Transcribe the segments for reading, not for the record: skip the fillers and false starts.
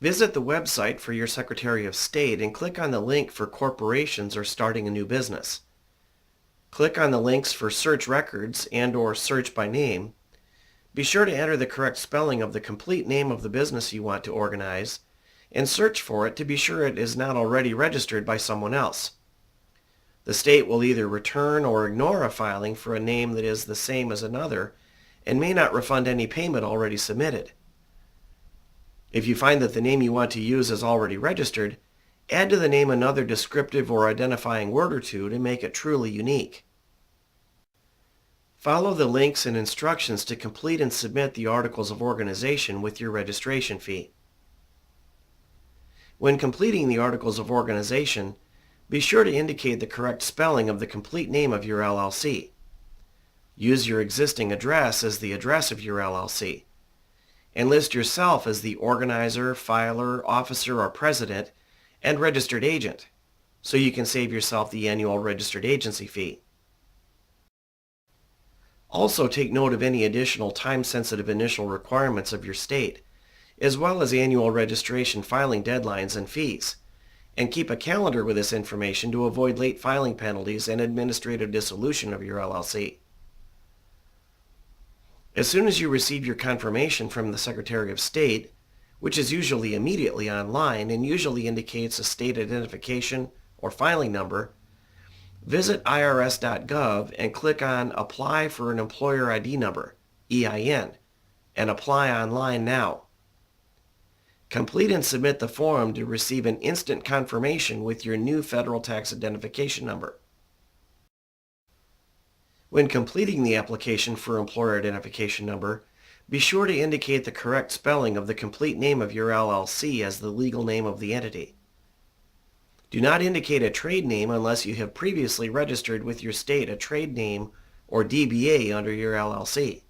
Visit the website for your Secretary of State and click on the link for corporations or starting a new business. Click on the links for search records and/or search by name. Be sure to enter the correct spelling of the complete name of the business you want to organize and search for it to be sure it is not already registered by someone else. The state will either return or ignore a filing for a name that is the same as another and may not refund any payment already submitted. If you find that the name you want to use is already registered, add to the name another descriptive or identifying word or two to make it truly unique. Follow the links and instructions to complete and submit the articles of organization with your registration fee. When completing the articles of organization, be sure to indicate the correct spelling of the complete name of your LLC. Use your existing address as the address of your LLC, and list yourself as the organizer, filer, officer, or president, and registered agent, so you can save yourself the annual registered agency fee. Also take note of any additional time-sensitive initial requirements of your state, as well as annual registration filing deadlines and fees, and keep a calendar with this information to avoid late filing penalties and administrative dissolution of your LLC. As soon as you receive your confirmation from the Secretary of State, which is usually immediately online and usually indicates a state identification or filing number, visit irs.gov and click on Apply for an Employer ID Number, EIN, and apply online now. Complete and submit the form to receive an instant confirmation with your new federal tax identification number. When completing the application for employer identification number, be sure to indicate the correct spelling of the complete name of your LLC as the legal name of the entity. Do not indicate a trade name unless you have previously registered with your state a trade name or DBA under your LLC.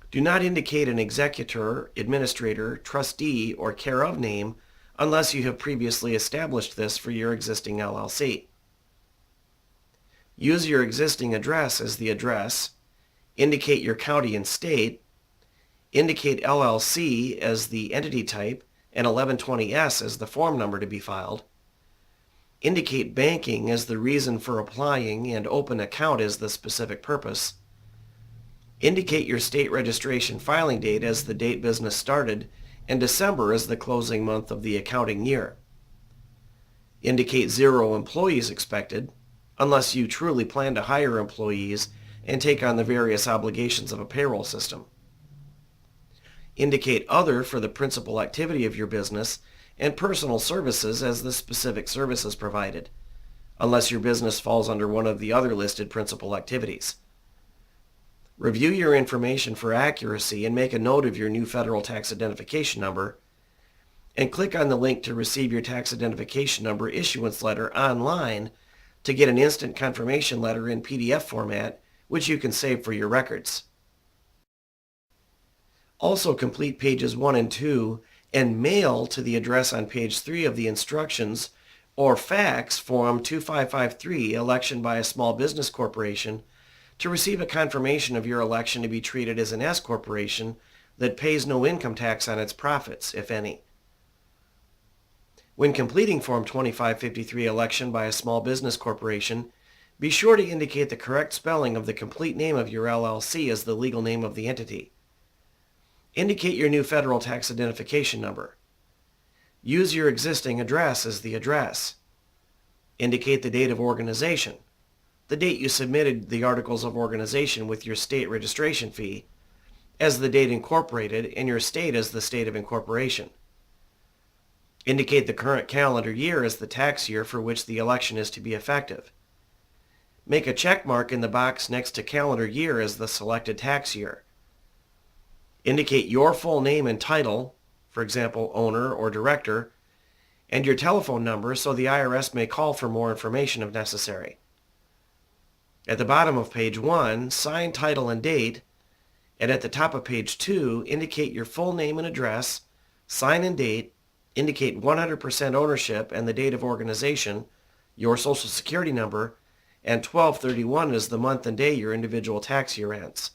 Do not indicate an executor, administrator, trustee, or care of name unless you have previously established this for your existing LLC. Use your existing address as the address, indicate your county and state, indicate LLC as the entity type and 1120S as the form number to be filed, indicate banking as the reason for applying and open account as the specific purpose, indicate your state registration filing date as the date business started and December as the closing month of the accounting year. Indicate 0 employees expected, unless you truly plan to hire employees and take on the various obligations of a payroll system. Indicate other for the principal activity of your business and personal services as the specific services provided, unless your business falls under one of the other listed principal activities. Review your information for accuracy and make a note of your new federal tax identification number, and click on the link to receive your tax identification number issuance letter online to get an instant confirmation letter in PDF format, which you can save for your records. Also complete pages 1 and 2 and mail to the address on page 3 of the instructions or fax Form 2553, Election by a Small Business Corporation, to receive a confirmation of your election to be treated as an S corporation that pays no income tax on its profits, if any. When completing Form 2553 Election by a Small Business Corporation, be sure to indicate the correct spelling of the complete name of your LLC as the legal name of the entity. Indicate your new federal tax identification number. Use your existing address as the address. Indicate the date of organization, the date you submitted the articles of organization with your state registration fee, as the date incorporated and your state as the state of incorporation. Indicate the current calendar year as the tax year for which the election is to be effective. Make a check mark in the box next to calendar year as the selected tax year. Indicate your full name and title, for example, owner or director, and your telephone number so the IRS may call for more information if necessary. At the bottom of page 1, sign, title, and date, and at the top of page 2, indicate your full name and address, sign and date, indicate 100% ownership and the date of organization, your Social Security number, and 12/31 is the month and day your individual tax year ends.